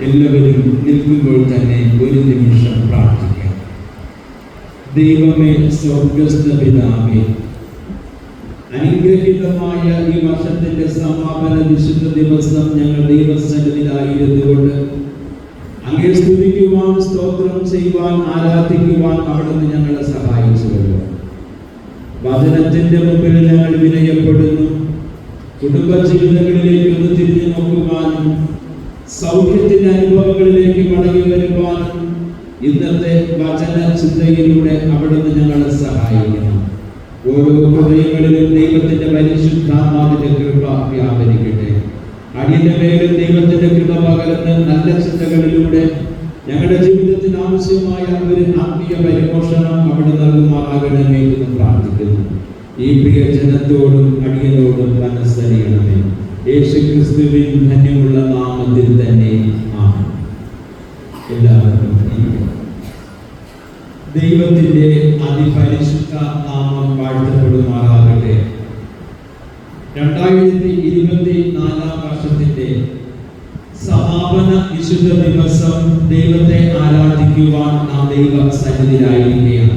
എല്ലാവരും നിൽക്കുമ്പോൾ തന്നെ ഒരു നിമിഷം പ്രാർത്ഥിക്കാം. ദൈവമേ, സ്വർഗ്ഗസ്ഥ പിതാവേ, അനുഗ്രഹീതമായ ഈ വർഷത്തിന്റെ സമാപന വിശുദ്ധ ദിവസം ഞങ്ങൾ ദൈവസന്നിധിയിലായിരുന്നുകൊണ്ട് അങ്ങേ സ്തുതിക്കുവാൻ, സ്തോത്രം ചെയ്യുവാൻ, ആരാധിക്കുവാൻ അവിടുന്ന് ഞങ്ങളെ സഹായിച്ചുവല്ലോ. വചനത്തിന്റെ മുമ്പിൽ ഞങ്ങൾ വിനയപ്പെടുന്നു. കുടുംബ ജീവിതങ്ങളിലേക്ക് ഒന്ന് തിരിഞ്ഞു നോക്കുവാനും സൗഖ്യത്തിന്റെ അനുഭവങ്ങളിലേക്ക് മടങ്ങി വരുവാനും ഇന്നത്തെ വചന ചിന്തയിലൂടെ അവിടുന്ന് ഞങ്ങളെ സഹായിക്കണം. ഓരോ ഹൃദയങ്ങളിലും ദൈവത്തിന്റെ പരിശുദ്ധാത്മാവിന്റെ കൃപ വ്യാപരിക്കട്ടെ. അടിയന്റെ മേലും ദൈവത്തിന്റെ കൃപ പകർന്ന് നല്ല ചിന്തകളിലൂടെ ഞങ്ങളുടെ ജീവിതത്തിന് ആവശ്യമായ ഒരു ആത്മീയ പരിപോഷണം അവിടെ നൽകുമാറാകണമേ എന്ന് പ്രാർത്ഥിക്കുന്നു. ഈ പ്രിയ ജനത്തോടും അടിയനോടും മനസ്സറിയണമേ. യേശുക്രിസ്തുവിൻ ധന്യമുള്ള നാമത്തിൽ തന്നെ ആമേൻ. എല്ലാവർക്കും ദൈവത്തിന്റെ അതിപരിശുദ്ധ നാമം വാഴ്ത്തപ്പെടുമാറാകട്ടെ. 2024 വർഷത്തിന്റെ സമാപന വിശുദ്ധ ദിവസം ദൈവത്തെ ആരാധിക്കുവാൻ നാം ദൈവ സന്നിധിയിലായിരിക്കുകയാണ്.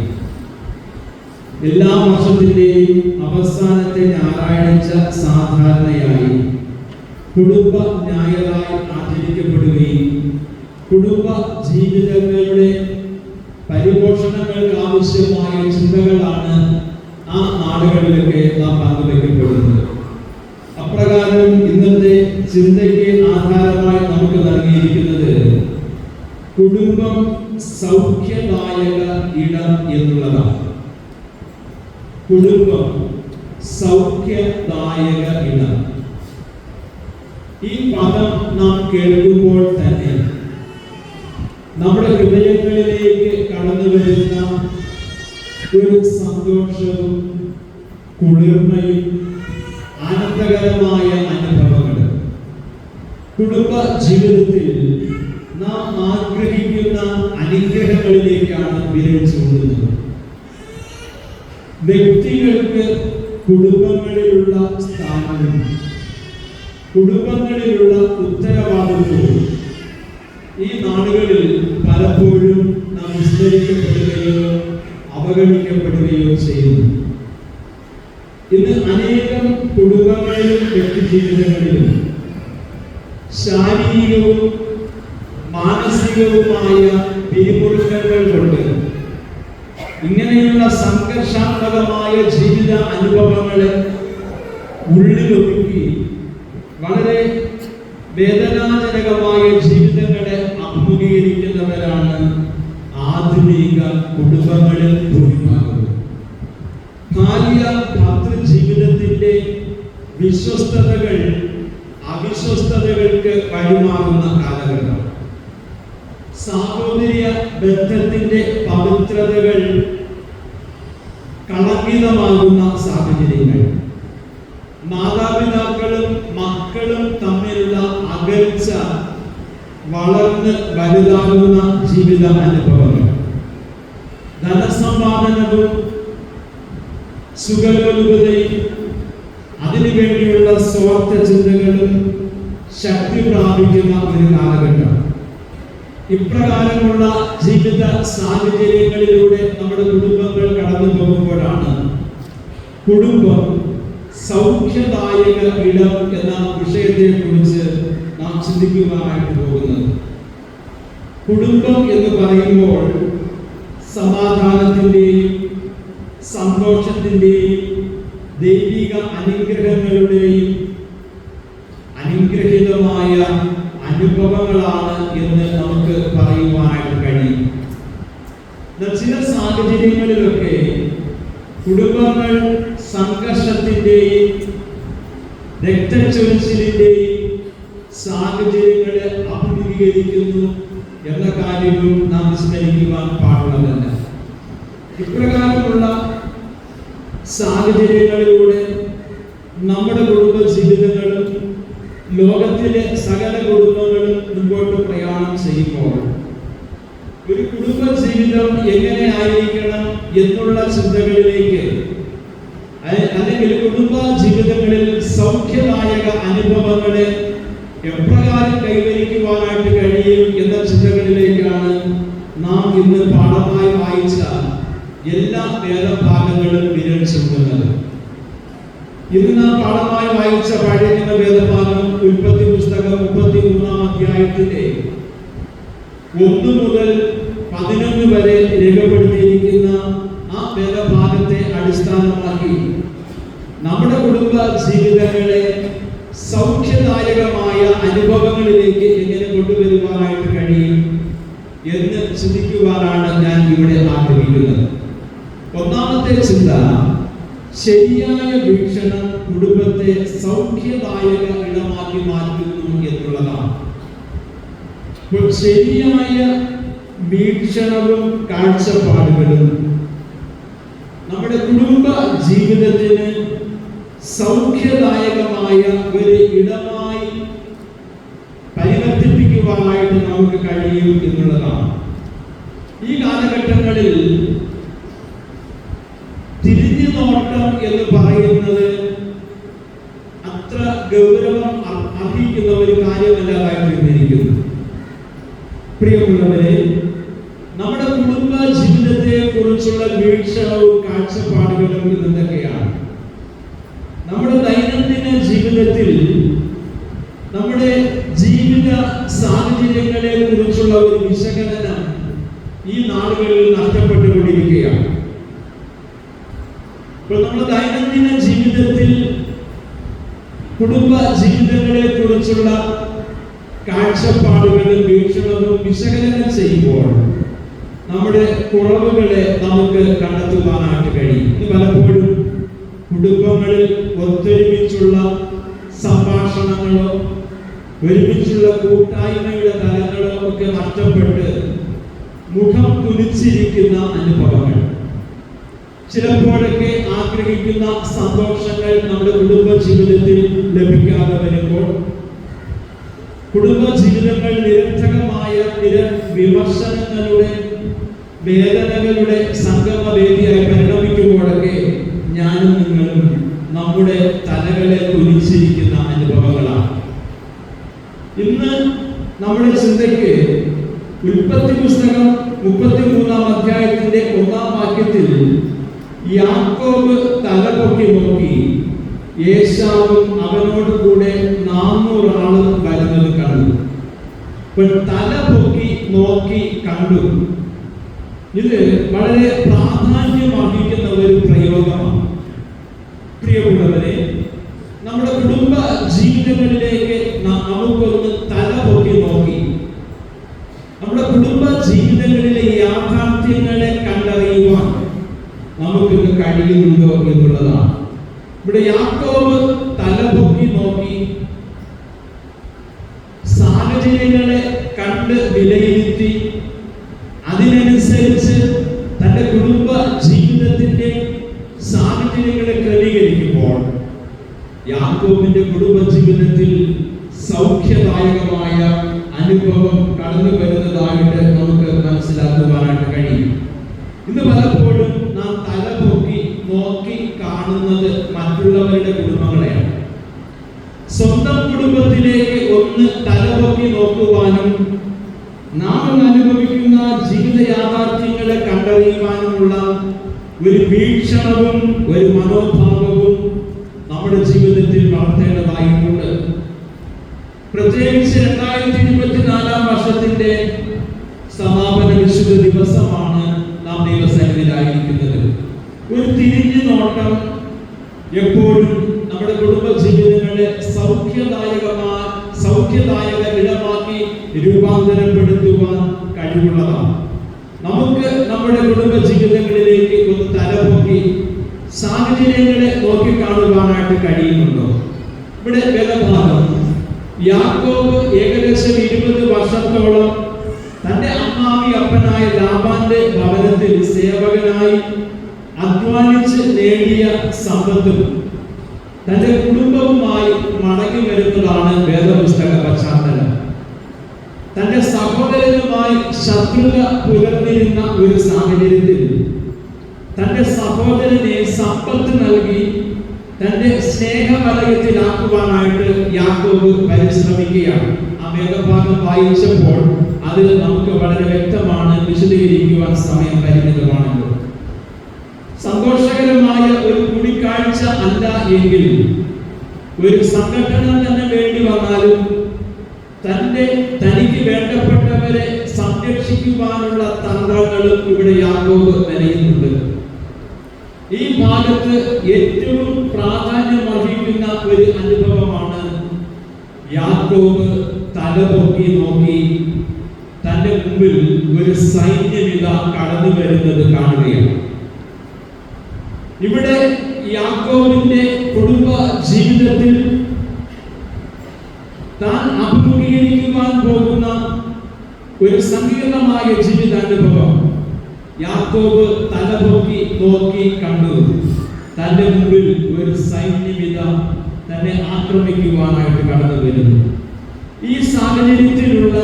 എല്ലാ വർഷത്തിന്റെയും അവസാനത്തെ ഞായറാഴ്ച സാധാരണയായി കുടുംബ ഞായറായി ആചരിക്കപ്പെടുകയും കുടുംബ ജീവിതങ്ങളുടെ പരിപോഷണങ്ങൾക്ക് ആവശ്യമായ ചിന്തകളാണ് ആ നാടുകളിലൊക്കെ നാം പങ്കുവയ്ക്കപ്പെടുന്നത്. അപ്രകാരം ഇന്നത്തെ ചിന്തയ്ക്ക് ആധാരമായി നമുക്ക് നൽകിയിരിക്കുന്നത് കുടുംബം സൗഖ്യദായക ഇടം എന്നുള്ളതാണ്. കുടുംബം സൗഖ്യദായക ഇടം. ഈ പദം നാം കേൾക്കുമ്പോൾ തന്നെ നമ്മുടെ ഹൃദയങ്ങളിലേക്ക് കടന്നു വരുന്ന ഒരു സന്തോഷവും കുളിർമയും ആനന്ദകരമായ അനുഭവങ്ങൾ കുടുംബ ജീവിതത്തിൽ നാം ആഗ്രഹിക്കുന്ന അനുഗ്രഹങ്ങളിലേക്കാണ് വിരൽ ചൂണ്ടുന്നത്. വ്യക്തികൾക്ക് കുടുംബങ്ങളിലുള്ള സ്ഥാനവും കുടുംബങ്ങളിലുള്ള ഉത്തരവാദിത്വവും ഈ നാടുകളിൽ പലപ്പോഴും നാം വിസ്തരിക്കപ്പെടുകയോ അവഗണിക്കപ്പെടുകയോ ചെയ്യുന്നു. ഇന്ന് അനേകം കുടുംബങ്ങളിലും വ്യക്തിജീവിതങ്ങളിലും ശാരീരികവും മാനസികവുമായ പിരിമുറുക്കങ്ങൾ കൊണ്ട് ഇങ്ങനെയുള്ള സംഘർഷാത്മകമായ ജീവിത അനുഭവങ്ങളെ ഉള്ളിലൊതുക്കി വളരെ വേദനാജനകമായ ജീവിതങ്ങളെ അഭിമുഖീകരിക്കുന്നവരാണ് ആധുനിക കുടുംബങ്ങളിൽ ഭൂരിഭാഗം. ഭാര്യ ഭർത്തൃ ജീവിതത്തിന്റെ വിശ്വസ്തതകൾ അവിശ്വസ്തതകൾക്ക് വഴിമാറുന്ന കാലഘട്ടം. സാഹോദര്യ ബന്ധത്തിന്റെ പവിത്രതകൾ കളങ്കിതമാകുന്ന സാഹചര്യങ്ങൾ. മാതാപിതാക്കളും മക്കളും തമ്മിലുള്ള അകൽച്ച വളർന്ന് വലുതാകുന്ന ജീവിത അനുഭവങ്ങൾ. ധനസമ്പാദനവും സുഖലോലുപതയും അതിനുവേണ്ടിയുള്ള സ്വാർത്ഥ ചിന്തകളും ശക്തി പ്രാപിക്കുന്ന ഒരു കാലഘട്ടം. ഇപ്രകാരമുള്ള ജീവിത സാഹചര്യങ്ങളിലൂടെ നമ്മുടെ കുടുംബങ്ങൾ കടന്നു പോകുമ്പോഴാണ് കുടുംബം സൗഖ്യദായക ഇടം എന്ന വിഷയത്തെ കുറിച്ച് നാം ചിന്തിക്കുവാനായിട്ട് പോകുന്നത്. കുടുംബം എന്ന് പറയുമ്പോൾ സമാധാനത്തിന്റെയും സന്തോഷത്തിന്റെയും ദൈവിക അനുഗ്രഹങ്ങളുടെയും അനുഗ്രഹീതമായ അനുഭവങ്ങളാണ് എന്ന് നമുക്ക് പറയുവാനായിട്ട് കഴിയും. ചില സാഹചര്യങ്ങളിലൊക്കെ കുടുംബങ്ങൾ സംഘർഷത്തിന്റെയും രക്തച്ചൊരിച്ചിലിന്റെയും സാഹചര്യങ്ങളെ അഭിമുഖീകരിക്കുന്നു എന്ന കാര്യവും നാം വിസ്മരിക്കുവാൻ പാടുള്ളതല്ല. ഇപ്രകാരമുള്ള സാഹചര്യങ്ങളിലൂടെ നമ്മുടെ കുടുംബ ജീവിതങ്ങളും ലോകത്തിലെ സകല കുടുംബങ്ങളും മുമ്പോട്ട് പ്രയാണം ചെയ്യുമ്പോൾ ഒരു കുടുംബ ജീവിതം എങ്ങനെ ആയിരിക്കണം എന്നുള്ള ചിന്തകളിലേക്ക്, അല്ലെങ്കിൽ കുടുംബ ജീവിതങ്ങളിൽ സൗഖ്യദായക അനുഭവങ്ങളെ എപ്രകാരം കൈവരിക്കുവാനായിട്ട് കഴിയും എന്ന ചിന്തകളിലേക്കാണ് നാം ഇന്ന് പാഠമായി വായിച്ച എല്ലാ വേദഭാഗങ്ങളും വിരൽ ചൂണ്ടുന്നത്. ഇന്ന് നാം പാഠമായി വായിച്ച പഴയ നിയമ വേദഭാഗം ഉൽപ്പത്തി പുസ്തകം 33-ാം അധ്യായത്തിന്റെ 1 മുതൽ 11 വരെ രേഖപ്പെടുത്തിയിരിക്കുന്ന ആ വേദഭാഗത്തെ അടിസ്ഥാനമാക്കി നമ്മുടെ കുടുംബ ജീവിതങ്ങളെ സൗഖ്യദായകമായ അനുഭവങ്ങളിലേക്ക് എങ്ങനെ കൊണ്ടുവരുവാനായിട്ട് കഴിയും എന്ന് ചിന്തിക്കുവാനാണ് ഞാൻ ഇവിടെ ആഗ്രഹിക്കുന്നത്. ഒന്നാമത്തെ ചിന്ത, ശരിയായ വീക്ഷണം കുടുംബത്തെ സൗഖ്യദായക ഇടമാക്കി മാറ്റുന്നു എന്നുള്ളതാണ്. ശരിയായ വീക്ഷണവും കാഴ്ചപ്പാടുകളും നമ്മുടെ കുടുംബ ജീവിതത്തിന് സൗഖ്യദായകമായ ഒരു ഇടമായി പരിവർത്തിപ്പിക്കുവാനായിട്ട് നമുക്ക് കഴിയും എന്നുള്ളതാണ്. ഈ കാലഘട്ടങ്ങളിൽ തിരിഞ്ഞു നോട്ടം എന്ന് പറയുന്നത് അത്ര ഗൗരവം അർഹിക്കുന്ന ഒരു കാര്യമല്ലാതായി തീർന്നിരിക്കുന്നു. പ്രിയമുള്ളവരെ, നമ്മുടെ കുടുംബ ജീവിതത്തെ കുറിച്ചുള്ള വീക്ഷണവും കാഴ്ചപ്പാടുകളും എന്തൊക്കെയാണ്? നമ്മുടെ ദൈനംദിന ജീവിതത്തിൽ നമ്മുടെ ജീവിത സാഹചര്യങ്ങളെ കുറിച്ചുള്ള ഒരു വിശകലനം ഈ നാളുകളിൽ നഷ്ടപ്പെട്ടുകൊണ്ടിരിക്കുകയാണ്. ഇപ്പോൾ നമ്മുടെ ദൈനംദിന ജീവിതത്തിൽ കുടുംബ ജീവിതങ്ങളെ കുറിച്ചുള്ള കാഴ്ചപ്പാടുകളും വീക്ഷണവും വിശകലനം ചെയ്യുമ്പോൾ നമ്മുടെ കുറവുകളെ നമുക്ക് കണ്ടെത്തുവാനായിട്ട് കഴിയും. ഇത് പലപ്പോഴും കുടുംബങ്ങളിൽ ഒത്തൊരുമിച്ചുള്ള സംഭാഷണങ്ങളോ ഒരുമിച്ചുള്ള കൂട്ടായ്മയുടെ തലങ്ങളോ ഒക്കെ നഷ്ടപ്പെട്ട് മുഖം കുനിച്ചിരിക്കുന്ന അനുഭവങ്ങൾ, ചിലപ്പോഴൊക്കെ ആഗ്രഹിക്കുന്ന സന്തോഷങ്ങൾ നമ്മുടെ കുടുംബ ജീവിതത്തിൽ ലഭിക്കാതെ വരുമ്പോൾ കുടുംബ ജീവിതങ്ങൾ നിരർത്ഥകമായ വിമർശനങ്ങളുടെ വേദനകളുടെ സംഗമവേദിയായി പരിണമിക്കുമ്പോഴൊക്കെ ഞാനും നിങ്ങളും നമ്മുടെ തലകളെ കുനിച്ചിരിക്കുന്ന അനുഭവങ്ങളാണ്. ഇന്ന് നമ്മുടെ ചിന്തയ്ക്ക് ഉൽപ്പത്തി പുസ്തകം 33-ാം അധ്യായത്തിന്റെ 1-ാം വാക്യത്തിൽ യാക്കോബ് തലപൊക്കി നോക്കി ഏശാവും അവനോട് കൂടെ 400 ആളും വരുന്നത് കണ്ടു. തലപൊക്കി നോക്കി കണ്ടു. ഇത് വളരെ പ്രാധാന്യമർഹിക്കുന്ന ഒരു പ്രയോഗമാണ്. പ്രിയമുള്ളവരെ, നമ്മുടെ കുടുംബ ജീവിതങ്ങളിലേക്ക് നമുക്കൊന്ന് തലപൊക്കി നോക്കി നമ്മുടെ കുടുംബ ജീവിതങ്ങളിലെ യാഥാർത്ഥ്യങ്ങളെ കണ്ടറിയുവാൻ നമുക്കിന്ന് കഴിയുന്നുണ്ടോ എന്നുള്ളതാണ്. ഇവിടെ യാക്കോബ് തലപൊക്കി നോക്കി സാഹചര്യങ്ങളെ കണ്ട് വിലയിരുത്തി അതിനനുസരിച്ച് തന്റെ കുടുംബ ജീവിതത്തിന്റെ സാഹചര്യങ്ങളെ ക്രമീകരിക്കുമ്പോൾ യാക്കോബിന്റെ കുടുംബ ജീവിതത്തിൽ സൗഖ്യദായകമായ അനുഭവം കടന്നു വരുന്നതായിട്ട് നമുക്ക് മനസ്സിലാക്കുവാനായിട്ട് കഴിയും. ഇന്ന് പലപ്പോഴും നാം തലപൊക്കി നോക്കി കാണുന്നത് മറ്റുള്ളവരുടെ കുടുംബങ്ങളെയാണ്. സ്വന്തം കുടുംബത്തിലേക്ക് ഒന്ന് തലപൊക്കി നോക്കുവാനും നാം അനുഭവിക്കുന്ന ജീവിത യാഥാർത്ഥ്യങ്ങളെ കണ്ടറിയുവാനുമുള്ള ഒരു വീക്ഷണവും ഒരു മനോഭാവവും നമ്മുടെ ജീവിതത്തിൽ വളർത്തേണ്ടതായിട്ടുണ്ട്. പ്രത്യേകിച്ച് 2024-ാം വർഷത്തിന്റെ സമാപന വിശുദ്ധ ദിവസമാണ് നാം ദൈവസന്നിധിയിലായിരിക്കുന്നത്. ഒരു തിരിഞ്ഞു നോട്ടം എപ്പോഴും നമ്മുടെ കുടുംബ ജീവിതങ്ങളെ സൗഖ്യദായക ഇടമാക്കി രൂപാന്തരപ്പെടുത്തുവാൻ കഴിവുള്ളതാണ്. നമുക്ക് നമ്മുടെ കുടുംബ ജീവിതങ്ങളിലേക്ക് ഒന്ന് തലപൊക്കി സാഹചര്യങ്ങളെ നോക്കിക്കാണുവാനായിട്ട് കഴിയുന്നുണ്ടോ? ഇവിടെ വേദഭാഗം യാക്കോബ് ഏകദേശം 20 വർഷത്തോളം തന്റെ അമ്മാവി അപ്പനായ ലാബാന്റെ ഭവനത്തിൽ സേവകനായി അധ്വാനിച്ച് നേടിയ സമ്പത്തും തന്റെ കുടുംബവുമായി മടങ്ങി വരുന്നതാണ് വേദപുസ്തക പശ്ചാത്തലം. തന്റെ സഹോദരനുമായി ശത്രുത പുലർന്നിരുന്ന ഒരു സാഹചര്യത്തിൽ തന്റെ സഹോദരനെ സമ്പത്ത് നൽകി തന്റെ സ്നേഹവലയത്തിലാക്കുവാനായിട്ട് യാക്കോബ് പരിശ്രമിക്കുകയാണ്. ആ വേദഭാഗം വായിച്ചപ്പോൾ അത് നമുക്ക് വളരെ വ്യക്തമാണ്. വിശദീകരിക്കുവാൻ സമയം പരിമിതമാണല്ലോ. സന്തോഷകരമായ ഒരു കൂടിക്കാഴ്ച അല്ല എങ്കിലും ഒരു സംഘടന തന്നെ വേണ്ടി വന്നാലും തനിക്ക് വേണ്ടപ്പെട്ടവരെ സംരക്ഷിക്കുവാനുള്ള തന്ത്രങ്ങളും ഇവിടെ യാക്കോബ് മെനയുന്നുണ്ട്. ഈ ഭാഗത്ത് ഏറ്റവും പ്രാധാന്യം അർഹിക്കുന്ന ഒരു അനുഭവമാണ് യാക്കോബ് തലപൊക്കി നോക്കി തന്റെ മുമ്പിൽ ഒരു സൈന്യമിത കടന്നു വരുന്നത് കാണുകയാണ്. ഇവിടെ യാക്കോബിന്റെ കുടുംബ ജീവിതത്തിൽ താൻ അഭിമുഖീകരിക്കുവാൻ പോകുന്ന ഒരു സങ്കീർണമായ ജീവിതാനുഭവം യാക്കോബ് തലപൊക്കി നോക്കി കണ്ടു. തന്റെ മുമ്പിൽ ഒരു സൈന്യമിത തന്നെ ആക്രമിക്കുവാനായിട്ട് കടന്നു വരുന്നു. ഈ സാഹചര്യത്തിലുള്ള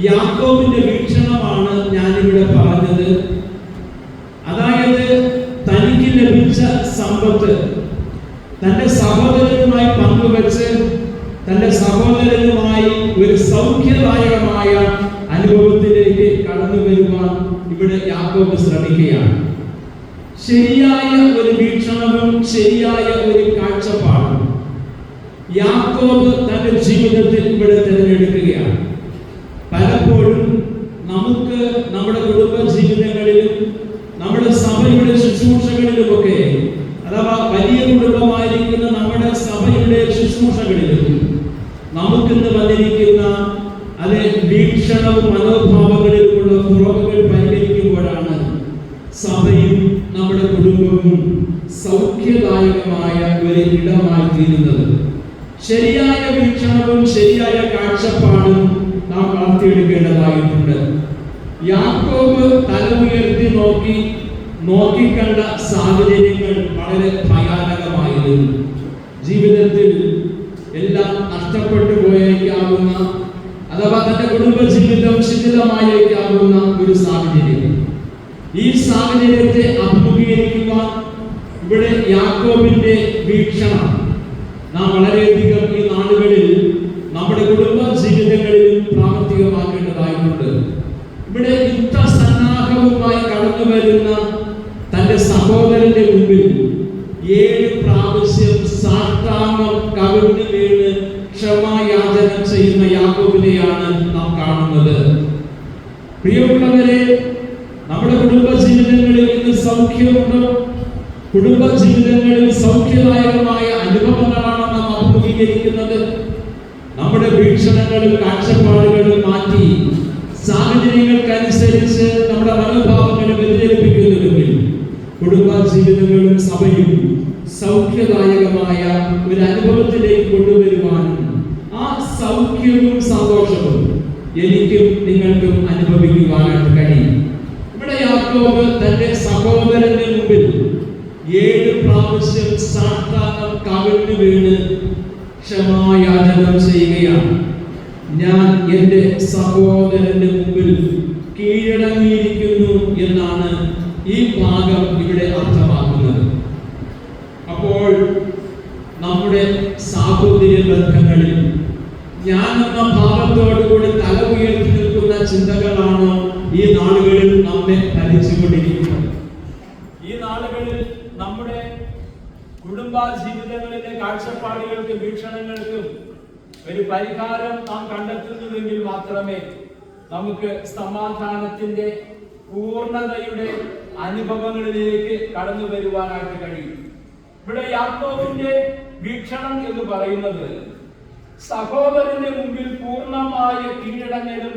യാക്കോബിന്റെ വീക്ഷണമാണ് ഞാനിവിടെ പറഞ്ഞത്. അതായത് തനിക്ക് ലഭിച്ച സമ്പത്ത് തന്റെ സഹോദരനുമായി പങ്കുവെച്ച് തന്റെ സഹോദരനുമായി ഒരു സൗഖ്യദായകമായ അനുഭവത്തിലേക്ക് കടന്നു വരുവാൻ ഇവിടെ യാക്കോബ് ശ്രമിക്കുകയാണ്. ശരിയായ ഒരു വീക്ഷണവും ശരിയായ ഒരു കാഴ്ചപ്പാടും യാക്കോബ് തന്റെ ജീവിതത്തിൽ ഇവിടെ തിരഞ്ഞെടുക്കുകയാണ്. പലപ്പോഴും നമുക്ക് നമ്മുടെ കുടുംബ ജീവിതങ്ങളിലും നമ്മുടെ സഭയുടെ ശുശ്രൂഷകളിലുമൊക്കെ, അഥവാ വലിയ കുടുംബമായിരിക്കുന്ന നമ്മുടെ സഭയുടെ ശുശ്രൂഷകളിലും നമുക്കിന്ന് വന്നിരിക്കുന്ന അതേ വീക്ഷണവും മനോഭാവങ്ങളിലുമുള്ള കുറവുകൾ പരിഹരിക്കുമ്പോഴാണ് സഭയും നമ്മുടെ കുടുംബവും സൗഖ്യദായകമായ ഒരു ഇടമായി തീരുന്നത്. ശരിയായ വീക്ഷണവും ശരിയായ കാഴ്ചപ്പാടും നാം വളർത്തിയെടുക്കേണ്ടതായിട്ടുണ്ട്. യാക്കോബ് തല ഉയർത്തി നോക്കിക്കണ്ട സാഹചര്യങ്ങൾ വളരെ ഭയാനകമായിരുന്നു. ജീവിതത്തിൽ എല്ലാം നഷ്ടപ്പെട്ടു പോയേക്കാവുന്ന, അഥവാ തന്റെ കുടുംബ ജീവിതം ശിഥിലമായേക്കാവുന്ന ഒരു സാഹചര്യം. ഈ സാഹചര്യത്തെ അഭിമുഖീകരിക്കുവാൻ ഇവിടെ യാക്കോബിന്റെ വീക്ഷണം നാം വളരെയധികം ഈ നാടുകളിൽ നമ്മുടെ കുടുംബ ജീവിതങ്ങളിലും പ്രാവർത്തികമാക്കേണ്ടതായിട്ടുണ്ട്. ഇവിടെ യുദ്ധസന്നാഹവുമായി കടന്നു വരുന്ന തന്റെ സഹോദരന്റെ മുമ്പിൽ 7 പ്രാവശ്യം സാഷ്ടാംഗം കവിഞ്ഞു വീണ് ക്ഷമായാചന ചെയ്യുന്ന യാക്കോബിനെയാണ് നാം കാണുന്നത്. പ്രിയമുള്ളവരെ, നമ്മുടെ കുടുംബ ജീവിതങ്ങളിൽ ഇന്ന് സൗഖ്യമുണ്ടോ? കുടുംബ ജീവിതങ്ങളിൽ സൗഖ്യദായകമായ അനുഭവങ്ങളാണ് നാം അഭിമുഖീകരിക്കുന്നത്. നമ്മുടെ വീക്ഷണങ്ങളും കാഴ്ചപ്പാടുകളും മാറ്റി സാഹചര്യങ്ങൾക്കനുസരിച്ച് നമ്മുടെ മനോഭാവങ്ങളെ വ്യതിചലിപ്പിക്കുന്നുവെങ്കിൽ കുടുംബ ജീവിതങ്ങളും സഭയും സൗഖ്യദായകമായ ഒരു അനുഭവത്തിലേക്ക് കൊണ്ടുവരുവാനും ആ സൗഖ്യവും സന്തോഷവും എനിക്കും നിങ്ങൾക്കും അനുഭവിക്കുവാനായിട്ട് കഴിയും. ഇവിടെ യാക്കോബ് തന്റെ സഹോദരന്റെ മുമ്പിൽ 7 പ്രാവശ്യം സാഷ്ടാംഗം കവിഞ്ഞു വീണ് ക്ഷമായാചനം ചെയ്യുകയാണ്. ഞാൻ എൻ്റെ സഹോദരന്റെ മുമ്പിൽ കീഴടങ്ങിയിരിക്കുന്നു എന്നാണ് ഈ ഭാഗം ഇവിടെ അർത്ഥമാക്കുന്നത്. അപ്പോൾ നമ്മുടെ സാഹോദര്യ ബന്ധങ്ങളിൽ ഞാൻ എന്ന ഭാവത്തോടുകൂടി തല ഉയർത്തി നിൽക്കുന്ന ചിന്തകളാണോ ഈ നാളുകളിൽ നമ്മെ ഭരിച്ചുകൊണ്ടിരിക്കുന്നത്? ഈ നാളുകളിൽ നമ്മുടെ കുടുംബ ജീവിതങ്ങളിലെ കാഴ്ചപ്പാടുകൾക്കും വീക്ഷണങ്ങൾക്കും ഒരു പരിഹാരം നാം കണ്ടെത്തുന്നുവെങ്കിൽ മാത്രമേ നമുക്ക് സമാധാനത്തിന്റെ പൂർണ്ണതയുടെ അനുഭവങ്ങളിലേക്ക് കടന്നു വരുവാനായിട്ട് കഴിയും. ഇവിടെ യാക്കോബിന്റെ വീക്ഷണം എന്ന് പറയുന്നത് സഹോദരന്റെ മുമ്പിൽ പൂർണ്ണമായ കീഴടങ്ങലും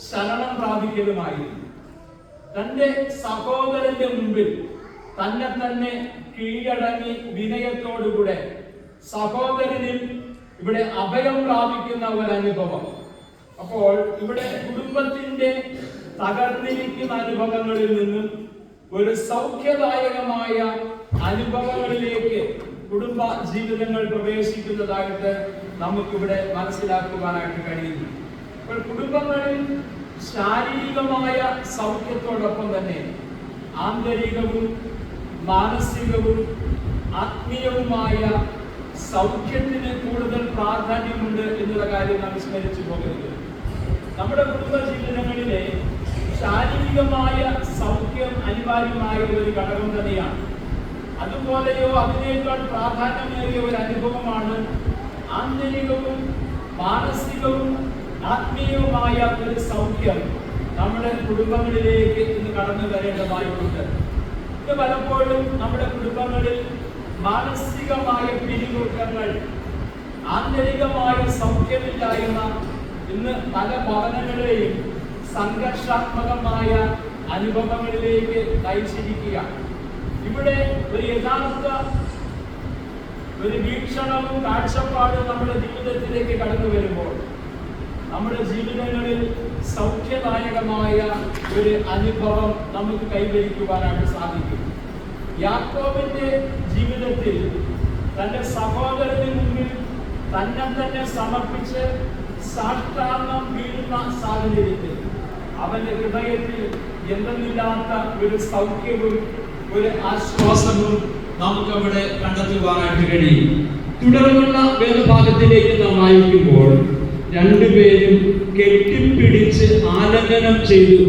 ശരണം പ്രാപിക്കലുമായിരുന്നു. തന്റെ സഹോദരന്റെ മുമ്പിൽ തന്നെ കീഴടങ്ങി വിനയത്തോടുകൂടെ സഹോദരനിൽ ഇവിടെ അഭയം പ്രാപിക്കുന്ന ഒരു അനുഭവം. അപ്പോൾ ഇവിടെ കുടുംബത്തിന്റെ തകർന്നിരിക്കുന്ന അനുഭവങ്ങളിൽ നിന്നും ഒരു സൗഖ്യദായകമായ അനുഭവങ്ങളിലേക്ക് കുടുംബ ജീവിതങ്ങൾ പ്രവേശിക്കുന്നതായിട്ട് നമുക്കിവിടെ മനസ്സിലാക്കുവാനായിട്ട് കഴിയുന്നു. അപ്പോൾ കുടുംബങ്ങളിൽ ശാരീരികമായ സൗഖ്യത്തോടൊപ്പം തന്നെ ആന്തരികവും മാനസികവും ആത്മീയവുമായ സൗഖ്യത്തിന് കൂടുതൽ പ്രാധാന്യമുണ്ട് എന്നുള്ള കാര്യം നാം വിസ്മരിച്ചു പോകരുത്. നമ്മുടെ കുടുംബ ജീവിതങ്ങളിലെ ശാരീരികമായ സൗഖ്യം അനിവാര്യമായ ഒരു ഘടകം തന്നെയാണ്. അതുപോലെയോ അതിനേക്കാൾ പ്രാധാന്യമേറിയ ഒരു അനുഭവമാണ് ആന്തരികവും മാനസികവും ആത്മീയവുമായ ഒരു സൗഖ്യം നമ്മുടെ കുടുംബങ്ങളിലേക്ക് ഇന്ന് കടന്നു വരേണ്ടതായിട്ടുണ്ട്. ഇത് പലപ്പോഴും നമ്മുടെ കുടുംബങ്ങളിൽ മാനസികമായ പിരിമുറുക്കങ്ങൾ, ആന്തരികമായ സൗഖ്യമില്ലായ്മ ഇന്ന് പല ഭവനങ്ങളെയും സംഘർഷാത്മകമായ അനുഭവങ്ങളിലേക്ക് നയിച്ചിരിക്കുക. ഇവിടെ ഒരു യഥാർത്ഥ ഒരു വീക്ഷണവും കാഴ്ചപ്പാടും നമ്മുടെ ജീവിതത്തിലേക്ക് കടന്നു വരുമ്പോൾ നമ്മുടെ ജീവിതങ്ങളിൽ സൗഖ്യദായകമായ ഒരു അനുഭവം നമുക്ക് കൈവരിക്കുവാനായിട്ട് സാധിക്കും. യാക്കോബിന്റെ ജീവിതത്തിൽ തന്റെ സഹോദരന് മുമ്പിൽ തന്നെ സമർപ്പിച്ച് സാഷ്ടാംഗം വീഴുന്ന സാഹചര്യത്തിൽ അവന്റെ ഹൃദയത്തിൽ എന്തെന്നില്ലാത്ത ഒരു സൗഖ്യവും ഒരു ആശ്വാസവും നമുക്ക് അവിടെ കണ്ടെത്തുവാനായിട്ട് കഴിയും. തുടർന്നുള്ള വേദഭാഗത്തിലേക്ക് നാം വായിക്കുമ്പോൾ രണ്ടുപേരും കെട്ടിപ്പിടിച്ച് ആലിംഗനം ചെയ്തു.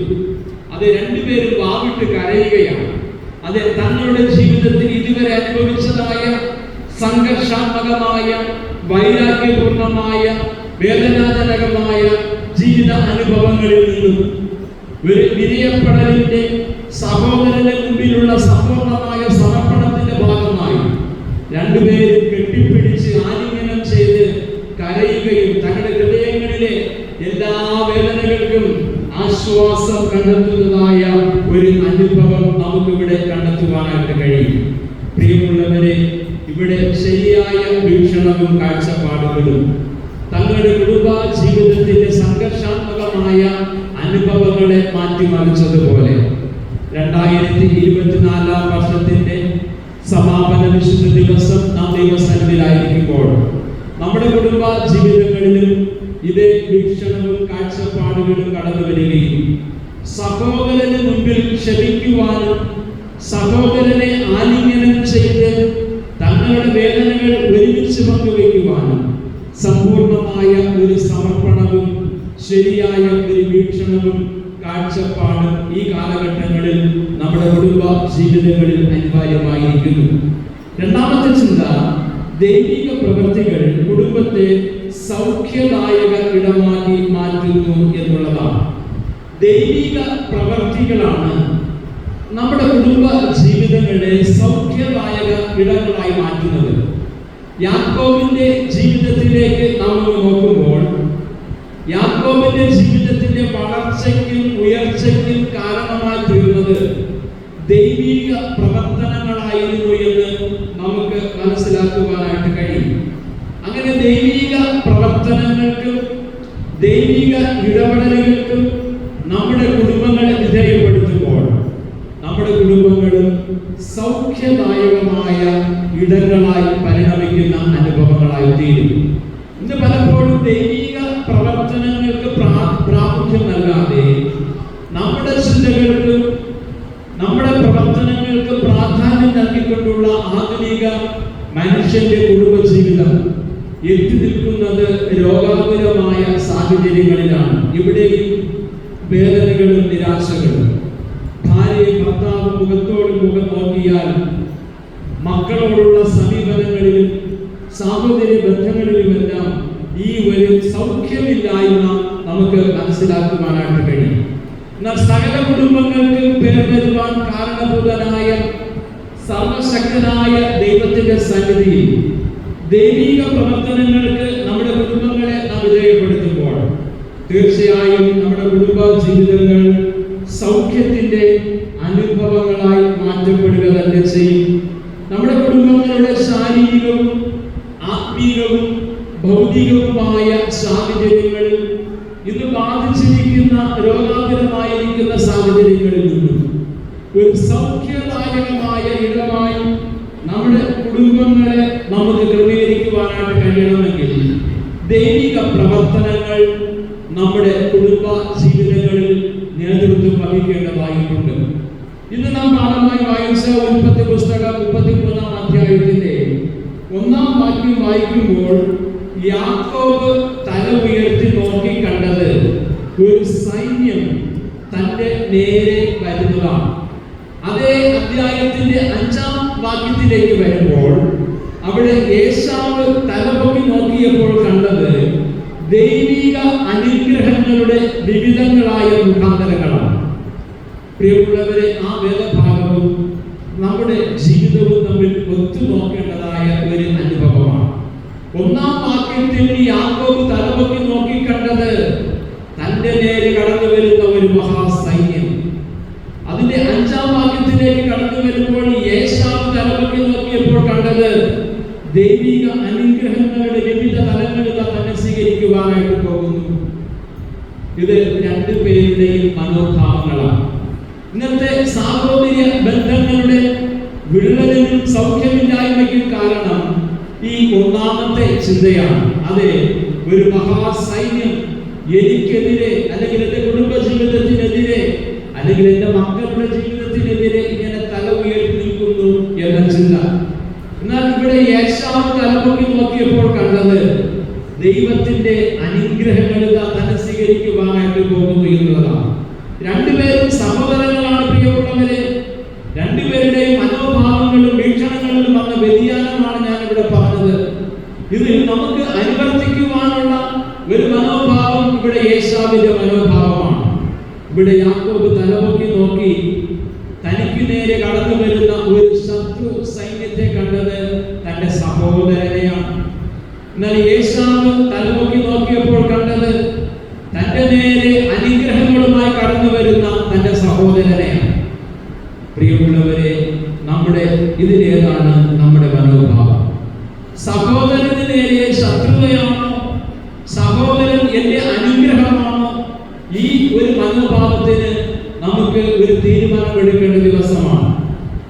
അത് രണ്ടുപേരും വാവിട്ട് കരയുകയാണ്. അത് തങ്ങളുടെ ജീവിതത്തിൽ ഇതുവരെ അനുഭവിച്ചതായ സംഘർഷാത്മകമായ വൈരാഗ്യപൂർണമായ വേദനാജനകമായ ജീവിത അനുഭവങ്ങളിൽ നിന്നും ഒരു വിനയപ്പെടലിന്റെ സഹോദരന്റെ മുമ്പിലുള്ള സമ്പൂർണമായ സമർപ്പണത്തിന്റെ ഭാഗമായി രണ്ടുപേരും കെട്ടിപ്പിടിച്ച് ആലിംഗനം ചെയ്ത് കരയുകയും തങ്ങളുടെ ഹൃദയങ്ങളിലെ എല്ലാ വേദനകൾക്കും ആശ്വാസം കണ്ടെത്തുന്നതായ ഒരു അനുഭവം നമുക്കിവിടെ കണ്ടെത്തുവാനായിട്ട് കഴിയും. പ്രിയമുള്ളവരെ, ഇവിടെ ശരിയായ വീക്ഷണവും കാഴ്ചപ്പാടുകളും തങ്ങളുടെ കുടുംബ ജീവിതത്തിന്റെ സംഘർഷാത്മകമായ അനുഭവങ്ങളെ മാറ്റിമറിച്ചതുപോലെ 2024 വർഷത്തിന്റെ സമാപന വിശുദ്ധ ദിവസം നാം ദൈവസന്നിധിയിലായിരിക്കുമ്പോൾ നമ്മുടെ കുടുംബ ജീവിതങ്ങളിലും ഇതേ വീക്ഷണവും കാഴ്ചപ്പാടുകളും കടന്നു വരികയും സഹോദരന് മുമ്പിൽ ക്ഷമിക്കുവാനും സഹോദരനെ ആലിംഗനം ചെയ്ത് തങ്ങളുടെ വേദനകൾ ഒരുമിച്ച് പങ്കുവയ്ക്കുവാനും സമ്പൂർണമായ ഒരു സമർപ്പണവും ശരിയായ ഒരു വീക്ഷണവും കാഴ്ചപ്പാടും ഈ കാലഘട്ടങ്ങളിൽ നമ്മുടെ കുടുംബ ജീവിതങ്ങളിൽ അനിവാര്യമായിരിക്കുന്നു. രണ്ടാമത്തെ ചിന്ത, ദൈവിക പ്രവൃത്തികൾ കുടുംബത്തെ സൗഖ്യദായക ഇടമാക്കി മാറ്റുന്നു എന്നുള്ളതാണ്. ദൈവിക പ്രവൃത്തികളാണ് നമ്മുടെ കുടുംബ ജീവിതങ്ങളെ സൗഖ്യദായക ഇടങ്ങളായി മാറ്റുന്നത്. യാക്കോബിന്റെ ജീവിതത്തിലേക്ക് നാം നോക്കുമ്പോൾ യാക്കോബിന്റെ ജീവിതത്തിന്റെ വളർച്ചയ്ക്കും ഉയർച്ചയ്ക്കും കാരണമായി തീർന്നത് ദൈവിക പ്രവർത്തനങ്ങളായിരുന്നു എന്ന് നമുക്ക് മനസ്സിലാക്കുവാനായിട്ട് കഴിയും. അങ്ങനെ ദൈവിക പ്രവർത്തനങ്ങൾക്കും ദൈവിക ഇടപെടലുകൾക്കും നമ്മുടെ കുടുംബങ്ങളെ വിധേയപ്പെടുത്തുമ്പോൾ നമ്മുടെ കുടുംബങ്ങളും സൗഖ്യദായകമായ ഇടങ്ങളായി പരിണമിക്കുന്ന അനുഭവങ്ങളായി തീരും. ഇന്ന് പലപ്പോഴും ദൈവിക പ്രവർത്തനങ്ങൾക്ക് പ്രാമുഖ്യം നൽകാതെ നമ്മുടെ ചിന്തകൾക്കും നമ്മുടെ പ്രവർത്തനങ്ങൾക്ക് പ്രാധാന്യം നൽകിക്കൊണ്ടുള്ള ആധുനിക മനുഷ്യന്റെ കുടുംബജീവിതം എത്തി നിൽക്കുന്നത് രോഗാതുരമായ സാഹചര്യങ്ങളിലാണ്. ഇവിടെയും വേദനകളും നിരാശകളും. ഭാര്യയും ഭർത്താവും മുഖത്തോട് മുഖം നോക്കിയാൽ മക്കളോടുള്ള സമീപനങ്ങളിലും സാഹോദര്യ ബന്ധങ്ങളിലുമെല്ലാം ഈ ഒരു സൗഖ്യമില്ലായ്മ നമുക്ക് മനസ്സിലാക്കുവാനായിട്ട് കഴിയും. എന്നാൽ സകല കുടുംബങ്ങൾക്ക് പേർ വരുവാൻ കാരണഭൂതനായ സർവശക്തനായ ദൈവത്തിന്റെ സന്നിധിയിൽ ദൈവിക പ്രവർത്തനങ്ങൾക്ക് നമ്മുടെ കുടുംബങ്ങളെ നാം വിധേയപ്പെടുത്തുമ്പോൾ തീർച്ചയായും നമ്മുടെ കുടുംബ ജീവിതങ്ങൾ സൗഖ്യത്തിന്റെ അനുഭവങ്ങളായി മാറ്റപ്പെടുക തന്നെ ചെയ്യും. നമ്മുടെ കുടുംബങ്ങളുടെ ശാരീരികവും ആത്മീയവും ഭൗതികവുമായ സാഹചര്യങ്ങളിൽ ഇത് ബാധിച്ചിരിക്കുന്ന രോഗാതുരമായിരിക്കുന്ന സാഹചര്യങ്ങളിൽ നിന്നും ഒരു സൗഖ്യദായകമായ ഇടമായി നമ്മുടെ കുടുംബങ്ങളെ നമുക്ക് ക്രമീകരിക്കുവാനായിട്ട് കഴിയണമെങ്കിൽ ദൈവിക പ്രവർത്തനങ്ങൾ നമ്മുടെ കുടുംബ ജീവിതങ്ങളിൽ നേതൃത്വം വഹിക്കേണ്ടതായിട്ടുണ്ട്. ഇന്ന് നാം പാഠമായി വായിച്ച ഉൽപ്പത്തി പുസ്തകം 33-ാം അധ്യായത്തിന്റെ 1-ാം വാക്യം വായിക്കുമ്പോൾ യാക്കോബ് തല ഉയർത്തി നോക്കി കണ്ടത് ഒരു സൈന്യം തന്റെ നേരെ വരുന്നതാണ്. അതേ അധ്യായത്തിന്റെ 5-ാം വാക്യത്തിലേക്ക് വരുമ്പോൾ അവിടെ ഏശാവ് തലപൊക്കി നോക്കിയപ്പോൾ കണ്ടത് ദൈവിക അനുഗ്രഹങ്ങളുടെ വിവിധങ്ങളായ മുഖാന്തരങ്ങളാണ്. പ്രിയമുള്ളവരെ, ആ വേദഭാഗവും നമ്മുടെ ജീവിതവും തമ്മിൽ ഒത്തുനോക്കേണ്ടതായ ഒരു അനുഭവമാണ്. 1-ാം വാക്യത്തിൽ യാക്കോബ് തലപൊക്കി നോക്കി കണ്ടത് തന്റെ നേരെ കടന്നു വരുന്ന ഒരു മഹാസൈന്യം. അതിന്റെ 5-ാം വാക്യത്തിലേക്ക് കടന്നു വരുമ്പോൾ ഏശാവ് തലപൊക്കി നോക്കിയപ്പോൾ കണ്ടത് ദൈവിക അനുഗ്രഹങ്ങളുടെ വിവിധ തലങ്ങളിൽ തന്നെ സ്വീകരിക്കുവാനായിട്ട് പോകുന്നു. ഇത് രണ്ടുപേരുടെയും മനോഭാവങ്ങളാണ്. ഇന്നത്തെ സാഹോദര്യ ബന്ധങ്ങളുടെ വിള്ളലിനും സൗഖ്യമില്ലായ്മയ്ക്കും കാരണം ഈ 1-ാമത്തെ ചിന്തയാണ്. അതെ, ഒരു മഹാസൈന്യം എനിക്കെതിരെ, അല്ലെങ്കിൽ എന്റെ കുടുംബ ജീവിതത്തിനെതിരെ, അല്ലെങ്കിൽ എന്റെ മക്കളുടെ ജീവിതത്തിനെതിരെ ഇങ്ങനെ തല ഉയർത്തി നിൽക്കുന്നു എന്ന ചിന്ത. എന്നാൽ ഇവിടെ ഏശാവ് തലപൊക്കി നോക്കിയപ്പോൾ കണ്ടത് ദൈവത്തിന്റെ അനുഗ്രഹങ്ങൾ തന്നെ സ്വീകരിക്കുവാനായിട്ട് പോകുന്നു എന്നുള്ളതാണ്. രണ്ടുപേരും സഹോദരങ്ങളാണ്. പ്രിയമുള്ളവരെ, രണ്ടുപേരുടെയും മനോഭാവങ്ങളും വീക്ഷണങ്ങളിലും വന്ന വ്യതിയാനമാണ് ഞാൻ ഇവിടെ പറഞ്ഞത്. ഇത് നമുക്ക് അനുവർത്തിക്കുവാനുള്ള ഒരു മനോഭാവം ഇവിടെ ഏശാവിന്റെ മനോഭാവമാണ്. ഇവിടെ യാക്കോബ് തലപൊക്കി നോക്കി തനിക്ക് നേരെ കടന്നു വരുന്ന ഒരു ശത്രു സൈന്യത്തെ കണ്ടത് തന്റെ സഹോദരനെയാണ്. എന്നാൽ ഏശാവ് തലപൊക്കി നോക്കിയപ്പോൾ കണ്ടത് തന്റെ നേരെ അനുഗ്രഹങ്ങളുമായി കടന്നു വരുന്ന തന്റെ സഹോദരനെയാണ്. പ്രിയമുള്ളവരെ, നമ്മുടെ ഇതിലേതാണ് നമ്മുടെ മനോഭാവം? സഹോദരന് നേരെ ശത്രുതയാണോ? സഹോദരൻ എന്റെ അനുഗ്രഹമാണോ? ഈ ഒരു മനോഭാവത്തിന് നമുക്ക് ഒരു തീരുമാനമെടുക്കേണ്ട ദിവസമാണ്.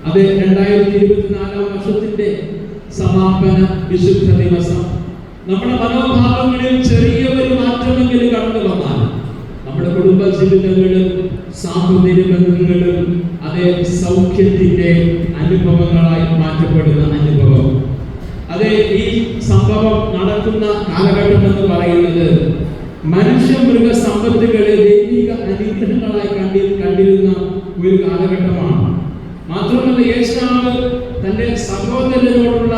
അത് 2024 വർഷത്തിന്റെ സമാപന വിശുദ്ധ ദിവസം. നമ്മുടെ മനോഭാവങ്ങളിൽ ചെറിയ ഒരു മാറ്റമെങ്കിലും കടന്നു വന്നാൽ നമ്മുടെ കുടുംബ ജീവിതങ്ങളും സാഹോദര്യ ബന്ധങ്ങളും അതേ സൗഖ്യത്തിന്റെ അനുഭവങ്ങളായി മാറ്റപ്പെടുന്ന അനുഭവം. അതെ, ഈ സംഭവം നടക്കുന്ന കാലഘട്ടം എന്ന് പറയുന്നത് മനുഷ്യ മൃഗ സമ്പത്തുകളെ ദൈവിക അനുഗ്രഹങ്ങളായി കണ്ടിരുന്ന ഒരു കാലഘട്ടമാണ്. മാത്രമല്ല, ഏശാവ് തന്റെ സഹോദരനോടുള്ള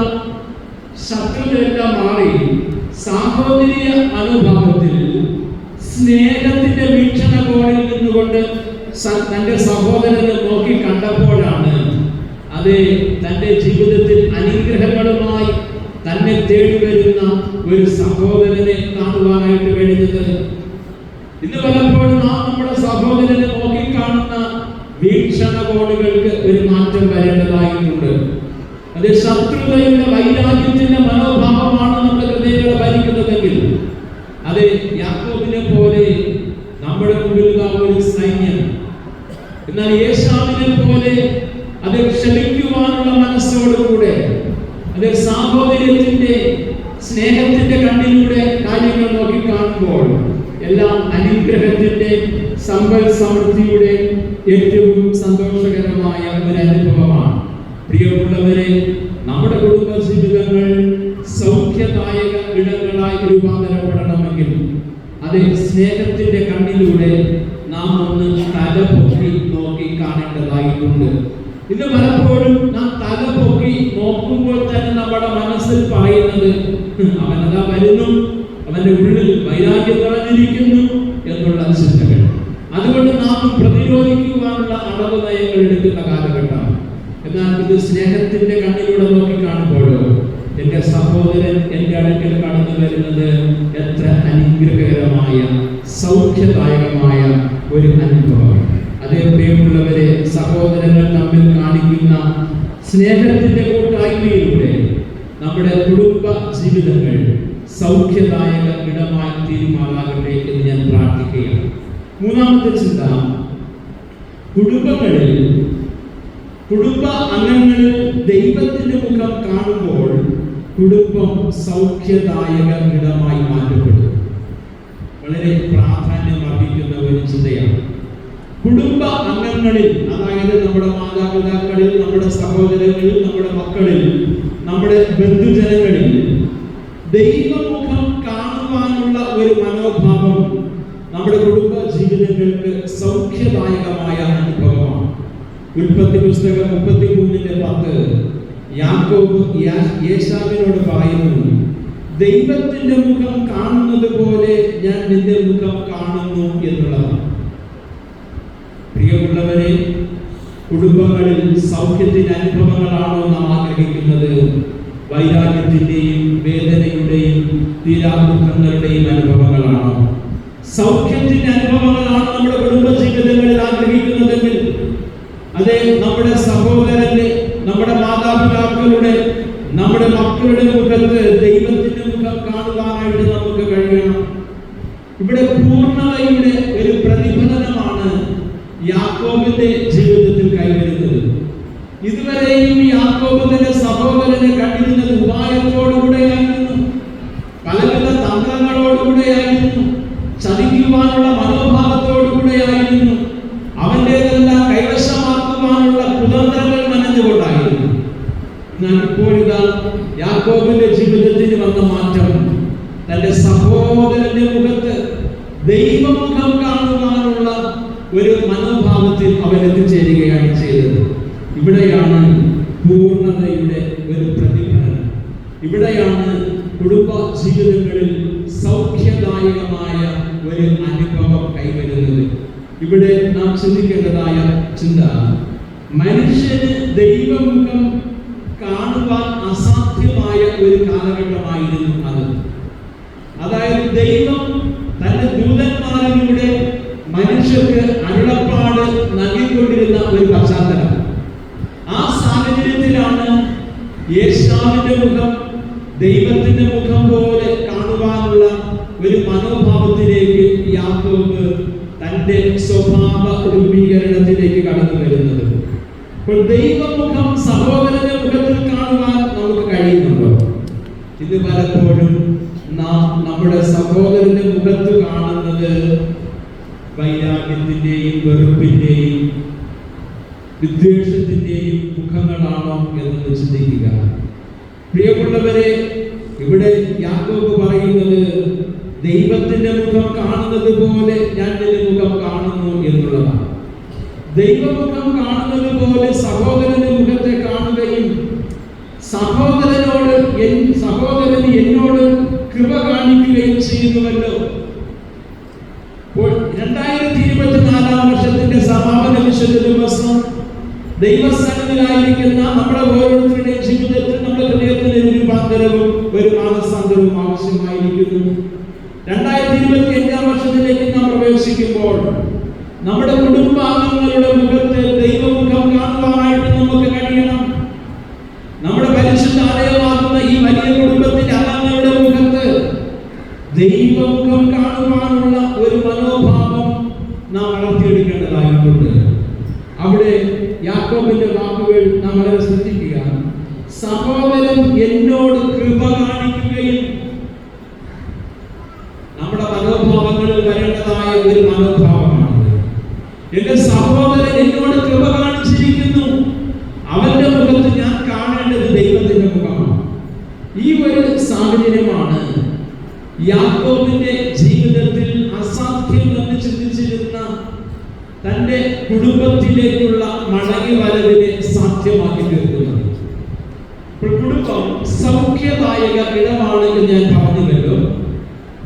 ശത്രുതയെല്ലാം മാറി സാഹോദര്യ മനോഭാവത്തിൽ സ്നേഹത്തിന്റെ വീക്ഷണകോണിൽ നിന്നുകൊണ്ട് തന്റെ സഹോദരനെ നോക്കി കണ്ടപ്പോഴാണ് അത് തന്റെ ജീവിതത്തിൽ അനുഗ്രഹങ്ങളുമായി തന്നെ തേടി വരുന്ന ഒരു സഹോദരനെ കാണുവാനായിട്ട് കഴിഞ്ഞത്. ഇന്ന് പലപ്പോഴും നാം നമ്മുടെ സഹോദരനെ നോക്കി കാണുന്ന വീക്ഷണകോണുകൾക്ക് ഒരു മാറ്റം വരേണ്ടതായിട്ടുണ്ട്. അത് ശത്രുതയുടെ വൈരാഗ്യത്തിന്റെ മനോഭാവമാണ് നമ്മുടെ ഹൃദയങ്ങളെ ഭരിക്കുന്നതെങ്കിൽ അത് യാക്കോബിനെ പോലെ നമ്മുടെ മുമ്പിൽ ഒരു സൈന്യം. എന്നാൽ ഏശാവിനെ പോലെ അത് ക്ഷമിക്കുവാനുള്ള മനസ്സോടുകൂടെ, അത് സാഹോദര്യത്തിന്റെ സ്നേഹത്തിന്റെ കണ്ണിലൂടെ കാര്യങ്ങൾ നോക്കി കാണുമ്പോൾ എല്ലാം അനുഗ്രഹത്തിന്റെ സമ്പൽ സമൃദ്ധിയുടെ ഏറ്റവും സന്തോഷകരമായ ഒരു അനുഭവമാണ്. പ്രിയമുള്ളവരെ, നമ്മുടെ കുടുംബ ജീവിതങ്ങൾ സൗഖ്യദായക ഇടങ്ങളായി രൂപാന്തരപ്പെടണമെങ്കിൽ അത് സ്നേഹത്തിന്റെ കണ്ണിലൂടെ നാം ഒന്ന് തലപൊക്കി നോക്കി കാണേണ്ടതായിട്ടുണ്ട്. ഇത് പലപ്പോഴും നാം തലപൊക്കി നോക്കുമ്പോൾ തന്നെ നമ്മുടെ മനസ്സിൽ പറയുന്നത് അവനതാ വരുന്നു, അവന്റെ ഉള്ളിൽ വൈരാഗ്യം നിറഞ്ഞിരിക്കുന്നു എന്നുള്ള ചിന്തകൾ. അതുകൊണ്ട് നാം പ്രതിരോധിക്കുവാനുള്ള അടവ് നയങ്ങൾ എടുക്കുന്ന കാലഘട്ടമാണ്. എന്നാൽ ഇത് സ്നേഹത്തിന്റെ കണ്ണിലൂടെ നോക്കി കാണുമ്പോഴോ എന്റെ സഹോദരൻ എന്റെ അടുക്കൽ കടന്നു വരുന്നത് എത്ര അനുഗ്രഹകരമായ സൗഖ്യദായകമായ ഒരു അനുഭവം. അതേ പ്രിയമുള്ളവരെ, സഹോദരങ്ങൾ തമ്മിൽ കാണിക്കുന്ന സ്നേഹത്തിന്റെ കൂട്ടായ്മയിലൂടെ നമ്മുടെ കുടുംബ ജീവിതങ്ങൾ സൗഖ്യദായക ഇടമായി തീരുമാനാകട്ടെ എന്ന് ഞാൻ പ്രാർത്ഥിക്കുകയാണ്. മൂന്നാമത്തെ ചിന്ത, കുടുംബ അംഗങ്ങളിൽ ദൈവത്തിന്റെ മുഖം കാണുമ്പോൾ കുടുംബം സൗഖ്യദായക ഇടമായി മാറ്റപ്പെടും. വളരെ പ്രാധാന്യം അർഹിക്കുന്ന ഒരു ചിന്തയാണ്. കുടുംബ അംഗങ്ങളിൽ, അതായത് നമ്മുടെ മാതാപിതാക്കളിൽ, നമ്മുടെ സഹോദരങ്ങളിൽ, നമ്മുടെ മക്കളിൽ, നമ്മുടെ ബന്ധുജനങ്ങളിൽ ദൈവമുഖം കാണുവാനുള്ള ഒരു മനോഭാവം നമ്മുടെ കുടുംബ ജീവിതങ്ങൾക്ക് സൗഖ്യദായകമായ അനുഭവമാണ്. ഉൽപ്പത്തി പുസ്തകം 33:10 യാക്കോബ് യേശാവിനോട് പറയുന്നു, ദൈവത്തിന്റെ മുഖം കാണുന്നത് പോലെ ഞാൻ നിന്റെ മുഖം കാണുന്നു എന്നുള്ളതാണ്. പ്രിയമുള്ളവരെ, കുടുംബങ്ങളിൽ സൗഖ്യത്തിന്റെ അനുഭവങ്ങളാണോ നാം ആഗ്രഹിക്കുന്നത്? വൈരാഗ്യത്തിന്റെയും വേദനയുടെയും തീരാദുഃഖങ്ങളുടെയും അനുഭവങ്ങളാണോ? സൗഖ്യത്തിന്റെ അനുഭവങ്ങളാണ് നമ്മുടെ കുടുംബ ജീവിതങ്ങളിൽ ആഗ്രഹിക്കുന്നതെങ്കിൽ അതെ, നമ്മുടെ സഹോദരന്റെ, നമ്മുടെ മാതാപിതാക്കളുടെ, നമ്മുടെ മക്കളുടെ മുഖത്ത് ദൈവത്തിന്റെ മുഖം കാണുവാനായിട്ട് നമുക്ക് കഴിയണം. ഇവിടെ പൂർണ്ണതയുടെ ഒരു പ്രതിഫലനമാണ് യാക്കോബിന്റെ ജീവിതത്തിൽ കൈവരുന്നത്. ഇതുവരെയും യാക്കോബ് തന്റെ സഹോദരനെ കണ്ടിരുന്നത് ഉപായത്തോടുകൂടെയായിരുന്നു, പലവിധ തന്ത്രങ്ങളോടുകൂടെയായിരുന്നു, ചതിക്കുവാനുള്ള മനോഭാവത്തോടുകൂടെയായിരുന്നു, അവന്റേതെല്ലാം കൈവശമാക്കുവാനുള്ള കുതന്ത്രങ്ങൾ നനഞ്ഞുകൊണ്ടായിരുന്നു. എന്നാൽ ഇപ്പോഴിതാ യാക്കോബിന്റെ ജീവിതത്തിന് വന്ന മാറ്റം, തന്റെ സഹോദരന്റെ മുഖത്ത് ദൈവമുഖം കാണുവാനുള്ള ഒരു മനോഭാവത്തിൽ അവൻ എത്തിച്ചേരുകയാണ് ചെയ്തത്. ഇവിടെയാണ് പൂർണ്ണതയുടെ ഒരു പ്രതിഫലനം. ഇവിടെയാണ് കുടുംബ ജീവിതങ്ങളിൽ സൗഖ്യദായകമായ ഒരു അനുഭവം കൈവരുന്നത്. ഇവിടെ നാം ചിന്തിക്കേണ്ടതായ ചിന്ത, മനുഷ്യന് ദൈവമുഖം കാണുവാൻ അസാധ്യമായ ഒരു കാലഘട്ടമായിരുന്നു അത്. അതായത് ദൈവം തന്റെ ദൂതന്മാരിലൂടെ മനുഷ്യർക്ക് അരുളപ്പാട് നൽകിക്കൊണ്ടിരുന്ന ഒരു പശ്ചാത്തലം. ആ സാഹചര്യത്തിലാണ് യേശാവിന്റെ മുഖം ദൈവത്തിന്റെ മുഖം പോലെ കാണുവാനുള്ള ഒരു മനോഭാവത്തിലേക്ക് യാക്കോബ് തന്റെ സ്വഭാവ രൂപീകരണത്തിലേക്ക് കടന്നു വരുന്നത്. അപ്പോൾ ദൈവമുഖം സഹോദരന്റെ മുഖത്തിൽ കാണുവാൻ നമുക്ക് കഴിയുന്നുണ്ടോ? ഇത് പലപ്പോഴും നാം നമ്മുടെ സഹോദരന്റെ മുഖത്ത് കാണുന്നത് വൈരാഗ്യത്തിന്റെയും വെറുപ്പിന്റെയും വിദ്വേഷത്തിന്റെയും മുഖങ്ങളാണോ എന്ന് ചിന്തിക്കുക. പ്രിയമുള്ളവരെ, ഇവിടെ യാക്കോബ് പറയുന്നത് ദൈവത്തിന്റെ മുഖം കാണുന്നത് പോലെ ഞാൻ നിന്റെ മുഖം കാണുന്നു എന്നുള്ളതാണ്. ദൈവമുഖം കാണുന്നത് പോലെ സഹോദരന്റെ മുഖത്തെ കാണുകയും സഹോദരന് എന്നോട് കൃപ കാണിക്കുകയും ചെയ്യുന്നുവല്ലോ. 2024 വർഷത്തിന്റെ സമാപന വിശുദ്ധ ദിവസം ദൈവസന്നിധിയിലായിരിക്കുന്ന നമ്മുടെ ഓരോരുത്തരുടെയും ജീവിതത്തിൽ നമ്മുടെ ഹൃദയത്തിൽ ഒരു രൂപാന്തരവും ഒരു മാനസാന്തരവും ആവശ്യമായിരിക്കുന്നു. 2025 വർഷത്തിലേക്ക് നാം പ്രവേശിക്കുമ്പോൾ നമ്മുടെ കുടുംബാംഗങ്ങളുടെ മുഖത്ത് ദൈവമുഖം കാണുവാനായിട്ട് നമുക്ക് കഴിയണം. നമ്മുടെ പരിശുദ്ധ ആലയമാകുന്ന ഈ വലിയ കുടുംബത്തിന്റെ അംഗങ്ങളുടെ മുഖത്ത് ദൈവമുഖം കാണുവാനുള്ള ഒരു മനോഭാവം നാം വളർത്തിയെടുക്കേണ്ടതായിട്ടുണ്ട്. അവിടെ യാക്കോബിന്റെ വാക്കുകൾ നാം വളരെ ശ്രദ്ധിക്കുക. സഹോദരൻ എന്നോട് കൃപ കാണിക്കുകയും, നമ്മുടെ മനോഭാവങ്ങളിൽ വരേണ്ടതായ ഒരു മനോഭാവമാണ്. എന്റെ സഹോദരൻ എന്നോട് കൃപ കാണിച്ചിരിക്കുന്നു, അവന്റെ മുഖത്ത് ഞാൻ കാണേണ്ടത് ദൈവത്തിന്റെ മുഖമാണ്. ഈ ഒരു സാഹചര്യമാണ് യാക്കോബിന്റെ ജീവിതത്തിൽ അസാധ്യം എന്ന് ചിന്തിച്ചിരുന്ന തന്റെ കുടുംബത്തിലേക്കുള്ള മടങ്ങി വരവിനെ സാധ്യമാക്കി തീർക്കുന്നത്. കുടുംബം സൗഖ്യദായക ഇടമാണ് എന്ന് ഞാൻ പറഞ്ഞുവല്ലോ.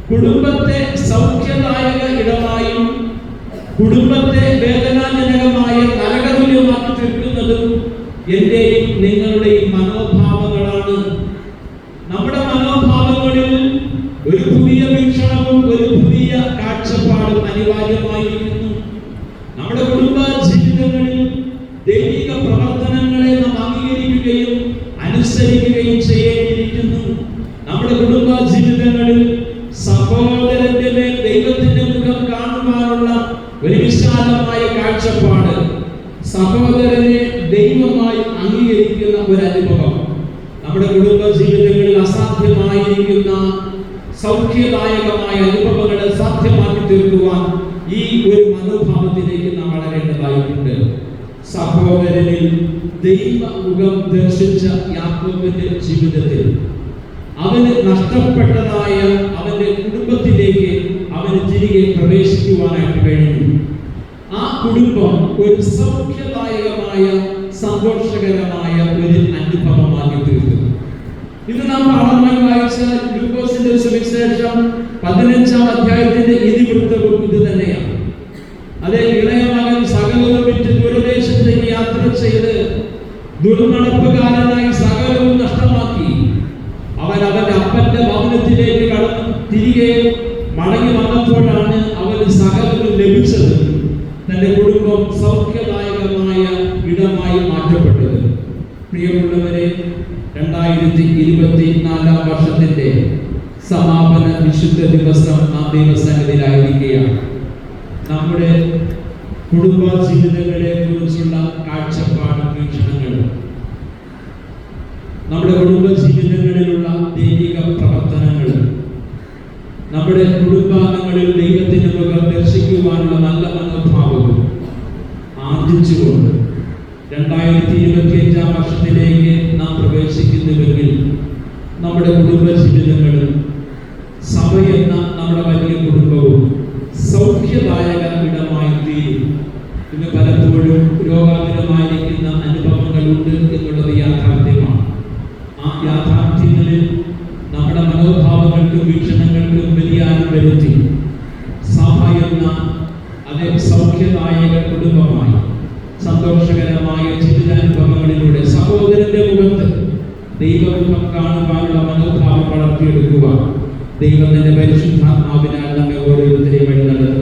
കുടുംബത്തെ സൗഖ്യദായക ഇടമായും കുടുംബത്തെ വേദനാജനകമായ നരകതുല്യമാക്കി തീർക്കുന്നതും എന്റെയും നിങ്ങളുടെയും മനോഭാവങ്ങളാണ്. നമ്മുടെ മനോഭാവങ്ങളിൽ ഒരു പുതിയ വീക്ഷണവും ഒരു പുതിയ കാഴ്ചപ്പാടും അനിവാര്യമായിരിക്കുന്നു. നമ്മുടെ കുടുംബ ജീവിതങ്ങളിൽ ദൈവിക പ്രവർത്തനങ്ങളെ നാം അംഗീകരിക്കുകയും അനുസരിക്കുകയും ചെയ്യേണ്ടിയിരിക്കുന്നു. നമ്മുടെ കുടുംബ ജീവിതങ്ങളിൽ സഹോദരന്റെ മേൽ ദൈവത്തിന്റെ മുഖം കാണുവാനുള്ള ഒരു വിശാലമായ കാഴ്ചപ്പാട്, സഹോദരനെ ദൈവമായി അംഗീകരിക്കുന്ന ഒരു അനുഭവം നമ്മുടെ കുടുംബ ജീവിതങ്ങളിൽ അസാധ്യമായിരിക്കുന്ന സൗഖ്യദായകമായ അനുഭവങ്ങളെ സാധ്യമാക്കി തീർക്കുവാൻ ഈ ഒരു മനോഭാവത്തിലേക്ക് നാം വളരേണ്ടതായിട്ടുണ്ട്. സഹോദരനിൽ ദൈവമുഖം ദർശിച്ച യാക്കോബിന്റെ ജീവിതത്തിൽ അവന് നഷ്ടപ്പെട്ടതായ അവന്റെ കുടുംബത്തിലേക്ക് അവന് തിരികെ പ്രവേശിക്കുവാനായിട്ട് കഴിഞ്ഞു. ആ കുടുംബം ഒരു സൗഖ്യദായകമായ സന്തോഷകരമായ ഒരു അനുഭവമാക്കി തീർത്തു. ഇത് നാം പാഠമായി വായിച്ച ലൂക്കോസിന്റെ സുവിശേഷം 15-ാം അധ്യായത്തിന്റെ ഇതിവൃത്തവും ഇത് തന്നെയാണ്. അതേ ഇളയ മകൻ സകലവും വിറ്റ് ദൂരദേശത്തേക്ക് യാത്ര ചെയ്ത് ദുർനടപ്പുകാരനായി സകലവും നഷ്ടമാക്കി അവൻ അവന്റെ അപ്പന്റെ ഭവനത്തിലേക്ക് കടന്ന് തിരികെ മടങ്ങി വന്നപ്പോഴാണ് അവന് സകലവും ലഭിച്ചത്. തന്റെ കുടുംബം സൗഖ്യദായകമായ ഇടമായി മാറ്റപ്പെട്ടത്. പ്രിയമുള്ളവരെ, 2024 വർഷത്തിന്റെ സമാപന വിശുദ്ധ ദിവസം നാം ദൈവസന്നിധിയിലായിരിക്കുകയാണ്. നമ്മുടെ കുടുംബ ജീവിതങ്ങളെ കുറിച്ചുള്ള കാഴ്ചപ്പാടും വീക്ഷണങ്ങളും നമ്മുടെ കുടുംബ ജീവിതങ്ങളിലുള്ള ദൈവിക പ്രവർത്തനങ്ങളും നമ്മുടെ കുടുംബാംഗങ്ങളിൽ ദൈവത്തിന്റെ മുഖം ദർശിക്കുവാനുള്ള നല്ല മനോഭാവവും ആർജിച്ചുകൊണ്ട് 2025 വർഷത്തിലേക്ക് നാം പ്രവേശിക്കുന്നുവെങ്കിൽ നമ്മുടെ കുടുംബ ജീവിതങ്ങളും സഭയെന്ന നമ്മുടെ വലിയ കുടുംബവും സൗഖ്യദായക ഇടമായി തീരും. ഇന്ന് പലപ്പോഴും രോഗാതുരമായിരിക്കുന്ന അനുഭവങ്ങളുണ്ട് എന്നുള്ളത് യാഥാർത്ഥ്യമാണ്. ആ യാഥാർത്ഥ്യങ്ങളിൽ നമ്മുടെ മനോഭാവങ്ങൾക്കും വീക്ഷണങ്ങൾക്കും വ്യതിയാനം വരുത്തി സഭ എന്ന അതേ സൗഖ്യദായക കുടുംബമായി സന്തോഷകരമായ ജീവിതാനുഭവങ്ങളിലൂടെ സഹോദരന്റെ മുഖത്ത് ദൈവമുഖം കാണുവാനുള്ള മനോഭാവം വളർത്തിയെടുക്കുക. ദൈവം തന്റെ പരിശുദ്ധാത്മാവിനാൽ നമ്മെ ഓരോരുത്തരെയും വഴി നടത്തും.